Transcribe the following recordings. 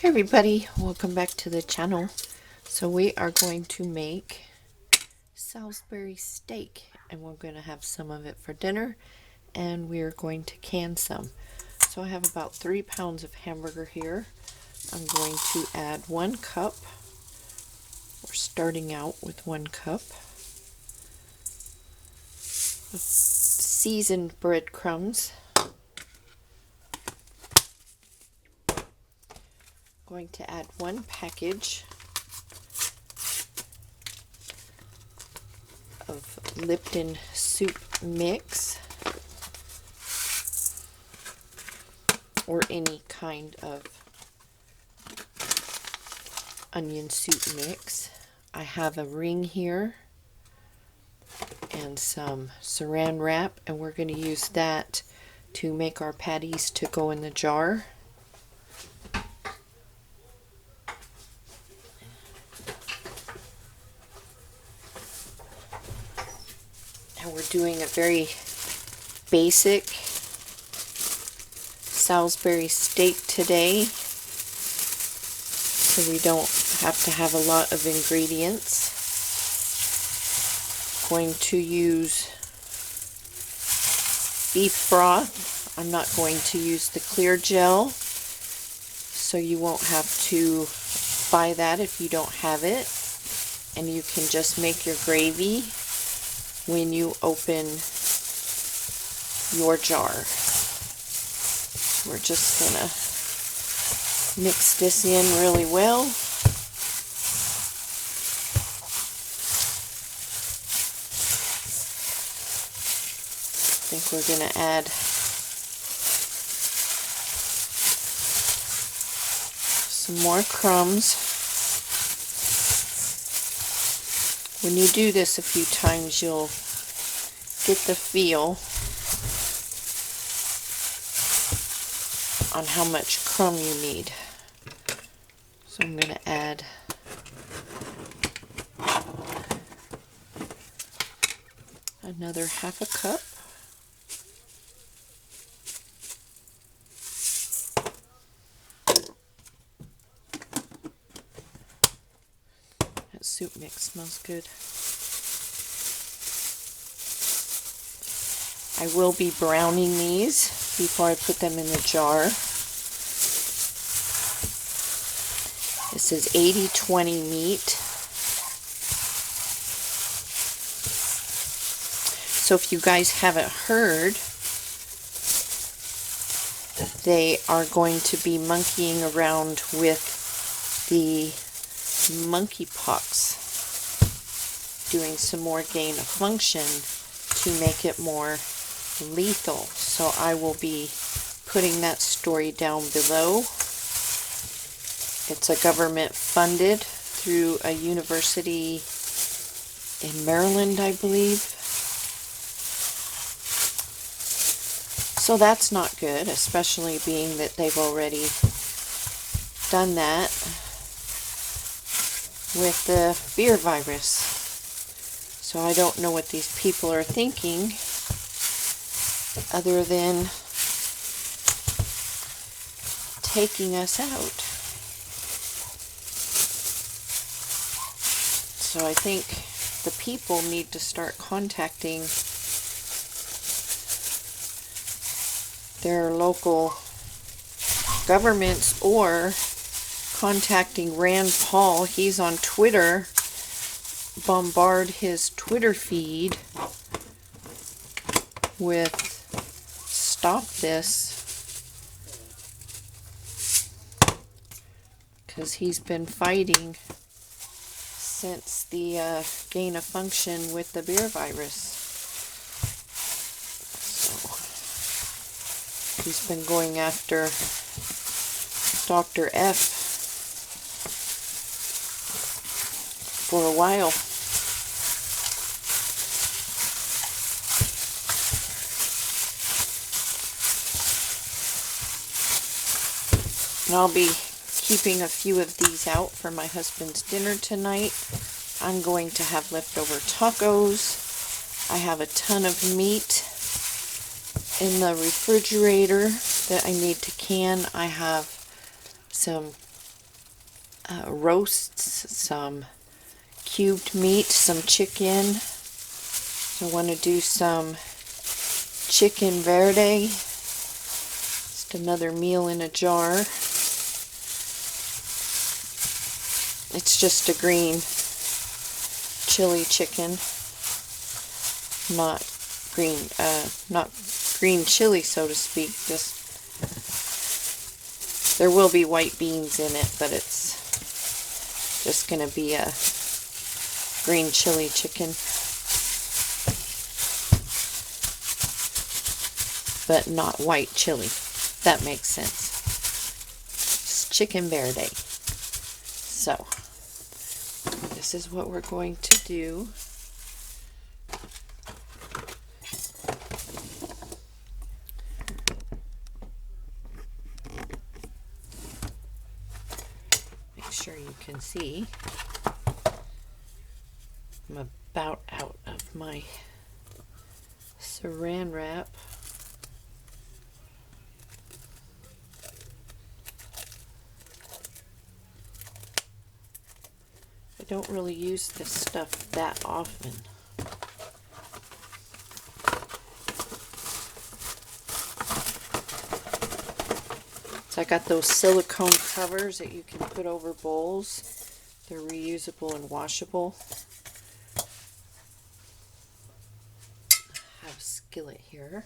Hey everybody, welcome back to the channel. So we are going to make Salisbury steak, and we're going to have some of it for dinner, and we're going to can some. So I have about 3 pounds of hamburger here. I'm going to add 1 cup. We're starting out with 1 cup of seasoned breadcrumbs. Going to add 1 package of Lipton soup mix, or any kind of onion soup mix. I have a ring here and some saran wrap, and we're going to use that to make our patties to go in the jar. And we're doing a very basic Salisbury steak today, so we don't have to have a lot of ingredients. Going to use beef broth. I'm not going to use the clear gel, so you won't have to buy that if you don't have it, and you can just make your gravy when you open your jar. We're just gonna mix this in really well. I think we're gonna add some more crumbs. When you do this a few times, you'll get the feel on how much crumb you need. So I'm going to add another half a cup. That soup mix smells good. I will be browning these before I put them in the jar. This is 80-20 meat. So if you guys haven't heard, they are going to be monkeying around with the monkeypox, doing some more gain of function to make it more lethal. So I will be putting that story down below. It's a government funded through a university in Maryland, I believe. So that's not good, especially being that they've already done that with the beer virus. So I don't know what these people are thinking, other than taking us out. So I think the people need to start contacting their local governments, or contacting Rand Paul. He's on Twitter. Bombard his Twitter feed with "Stop this," because he's been fighting since the gain of function with the beer virus. So he's been going after Dr. F for a while. And I'll be keeping a few of these out for my husband's dinner tonight. I'm going to have leftover tacos. I have a ton of meat in the refrigerator that I need to can. I have some roasts, some cubed meat, some chicken. So I want to do some chicken verde, just another meal in a jar. It's just a green chili chicken, not green chili, so to speak. Just there will be white beans in it, but it's just going to be a green chili chicken, but not white chili. That makes sense. Just chicken verde. So this is what we're going to do. Make sure you can see. I'm about out of my saran wrap. I don't really use this stuff that often. So I got those silicone covers that you can put over bowls. They're reusable and washable. I have a skillet here.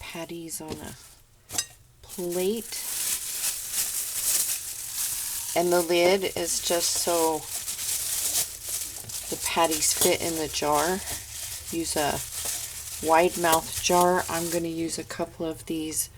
Patties on a plate, and the lid is just so the patties fit in the jar. Use a wide mouth jar. I'm going to use a couple of these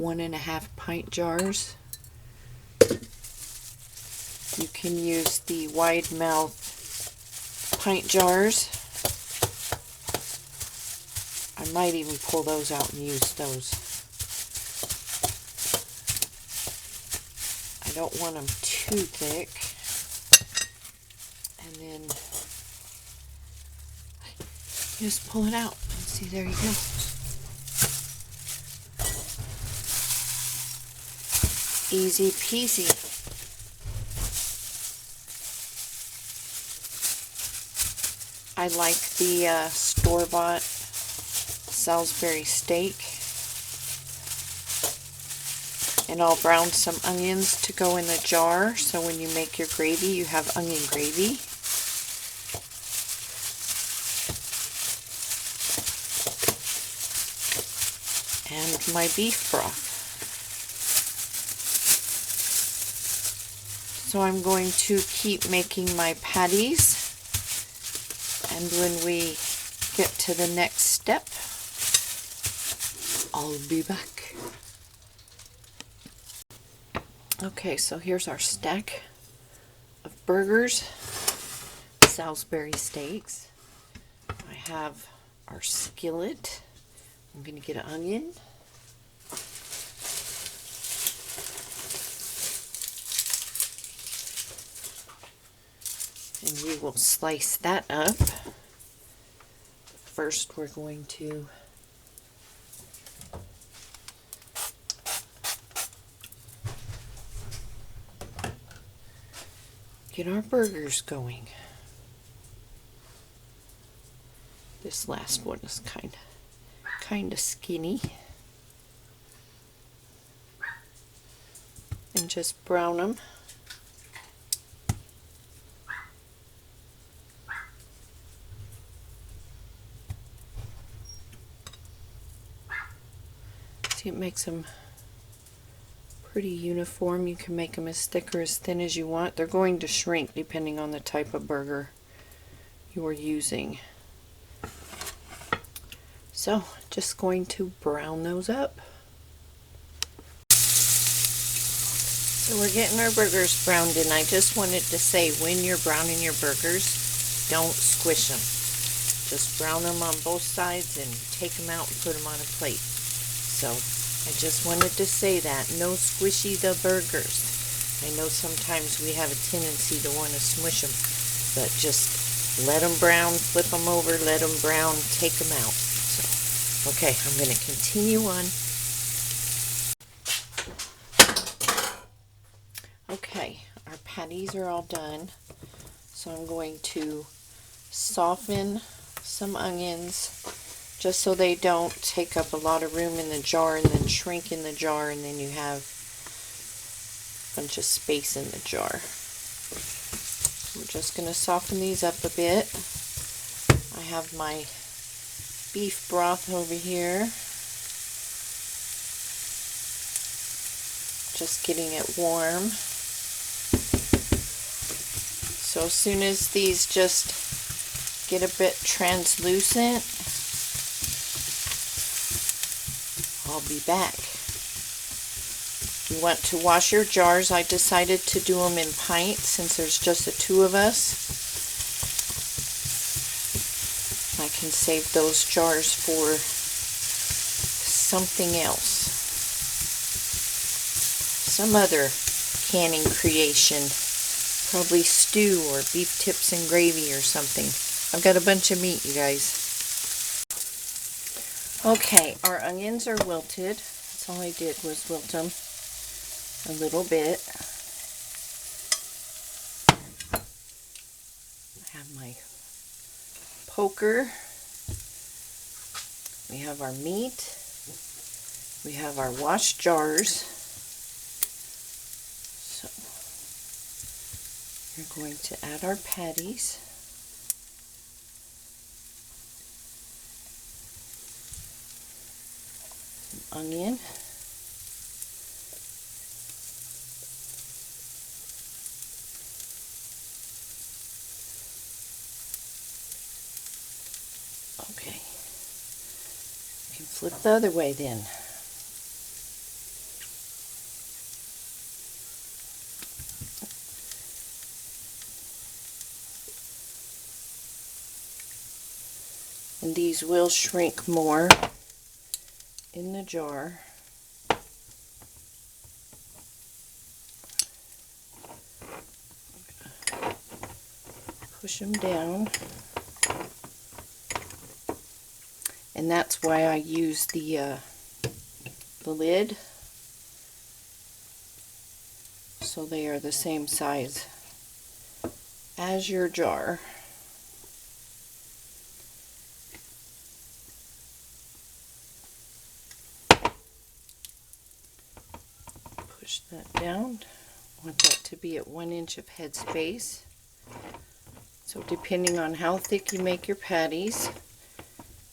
1.5 pint jars. You can use the wide mouth pint jars. I might even pull those out and use those. I don't want them too thick. And then just pull it out. And see, there you go. Easy peasy. I like the store-bought Salisbury Steak, and I'll brown some onions to go in the jar, so when you make your gravy you have onion gravy. And my beef broth. So I'm going to keep making my patties, and when we get to the next step, I'll be back. Okay, so here's our stack of burgers, Salisbury steaks. I have our skillet. I'm going to get an onion. And we will slice that up. First, we're going to get our burgers going. This last one is kind of skinny. And just brown them. See, it makes them pretty uniform. You can make them as thick or as thin as you want. They're going to shrink depending on the type of burger you're using. So, just going to brown those up. So we're getting our burgers browned, and I just wanted to say, when you're browning your burgers, don't squish them. Just brown them on both sides and take them out and put them on a plate. So I just wanted to say that. No squishy the burgers. I know sometimes we have a tendency to want to smush them, but just let them brown, flip them over, let them brown, take them out. So, okay, I'm going to continue on. Okay, our patties are all done. So I'm going to soften some onions just so they don't take up a lot of room in the jar and then shrink in the jar, and then you have a bunch of space in the jar. We're just going to soften these up a bit. I have my beef broth over here, just getting it warm. So as soon as these just get a bit translucent, I'll be back. You want to wash your jars. I decided to do them in pints since there's just the two of us. I can save those jars for something else. Some other canning creation. Probably stew or beef tips and gravy or something. I've got a bunch of meat, you guys. Okay, our onions are wilted. That's all I did was wilt them a little bit. I have my poker. We have our meat. We have our washed jars. So we're going to add our patties. Some onion. Okay. You can flip the other way then. And these will shrink more in the jar. Push them down. And that's why I use the lid, so they are the same size as your jar. Push that down. I want that to be at 1 inch of head space. So depending on how thick you make your patties,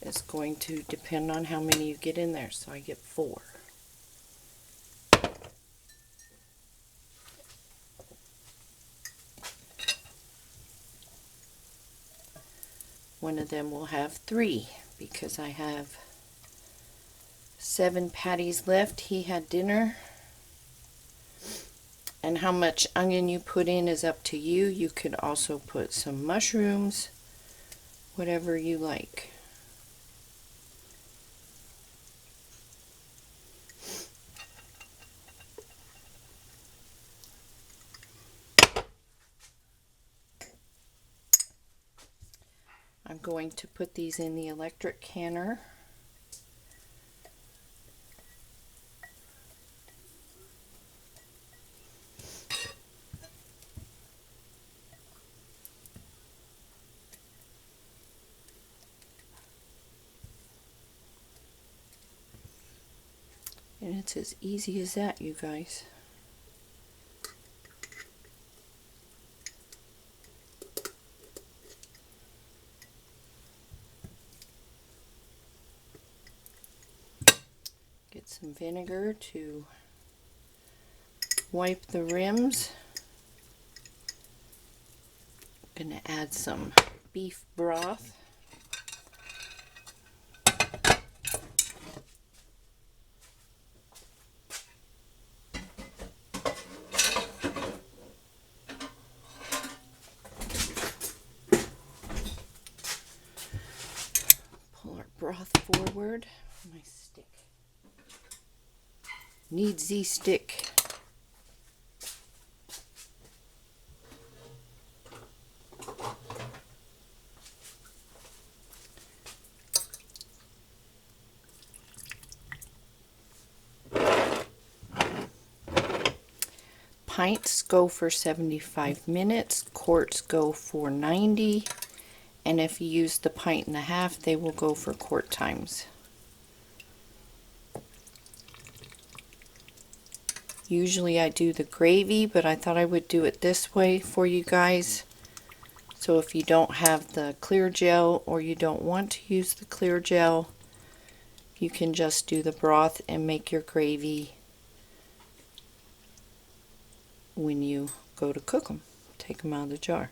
it's going to depend on how many you get in there. So I get 4. One of them will have 3 because I have 7 patties left. He had dinner. And how much onion you put in is up to you. You could also put some mushrooms, whatever you like. I'm going to put these in the electric canner. And it's as easy as that, you guys. Get some vinegar to wipe the rims. I'm going to add some beef broth. Pull our broth forward. My stick. Needs the stick. pints go for 75 minutes, quarts go for 90, and if you use the pint and a half, they will go for quart times. Usually I do the gravy, but I thought I would do it this way for you guys. So if you don't have the clear gel or you don't want to use the clear gel, you can just do the broth and make your gravy when you go to cook them. Take them out of the jar.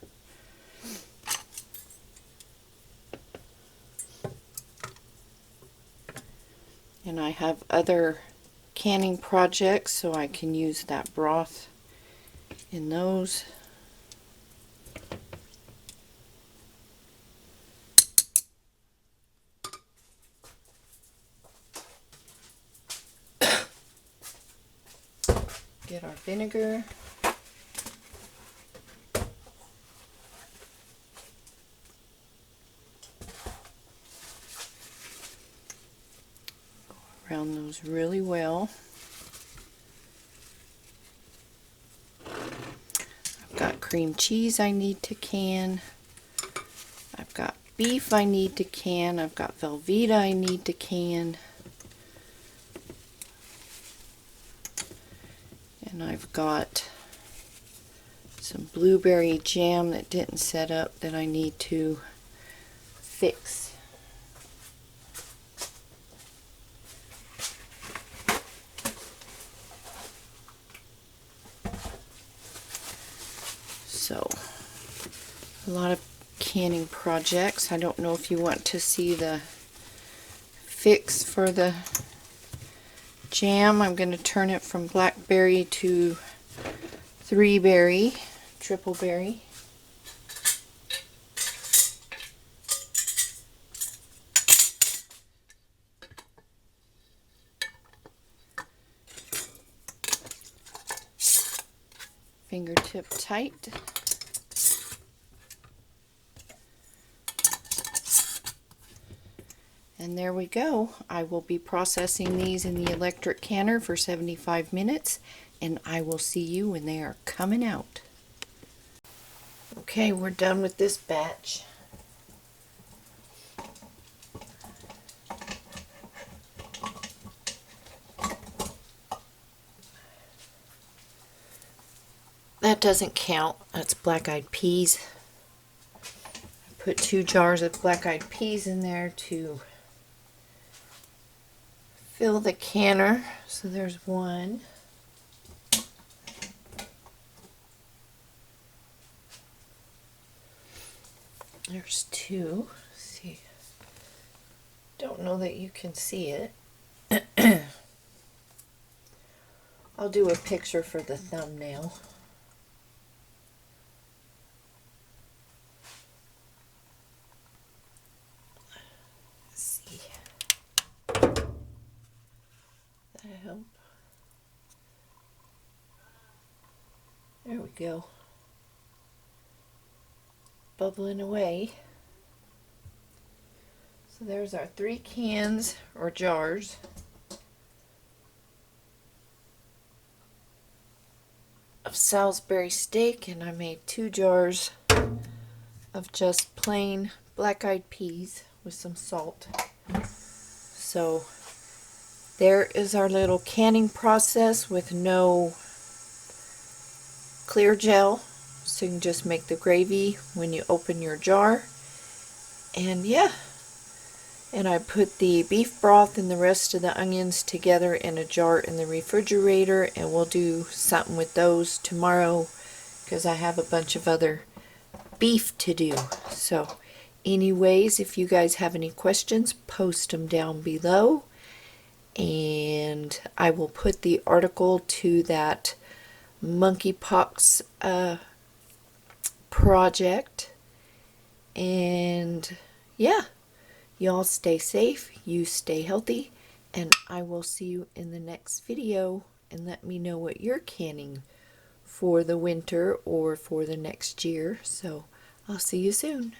And I have other canning projects, so I can use that broth in those. Get our vinegar. Go around those really well. I've got cream cheese I need to can. I've got beef I need to can. I've got Velveeta I need to can. And I've got some blueberry jam that didn't set up that I need to fix. So, a lot of canning projects. I don't know if you want to see the fix for the jam. I'm going to turn it from blackberry to 3-berry, triple berry. Fingertip tight. And there we go. I will be processing these in the electric canner for 75 minutes, and I will see you when they are coming out. Okay, we're done with this batch. That doesn't count. That's black-eyed peas. I put 2 jars of black-eyed peas in there to fill the canner. So there's 1. There's 2. Let's see. Don't know that you can see it. I'll do a picture for the thumbnail. Let's see. That'll help. There we go. Bubbling away. So there's our 3 cans or jars of Salisbury steak, and I made 2 jars of just plain black-eyed peas with some salt. So there is our little canning process with no clear gel. So you can just make the gravy when you open your jar. And yeah, and I put the beef broth and the rest of the onions together in a jar in the refrigerator, and we'll do something with those tomorrow because I have a bunch of other beef to do. So anyways, if you guys have any questions, post them down below, and I will put the article to that monkeypox project. And yeah, y'all stay safe, you stay healthy, and I will see you in the next video, and let me know what you're canning for the winter or for the next year. So I'll see you soon.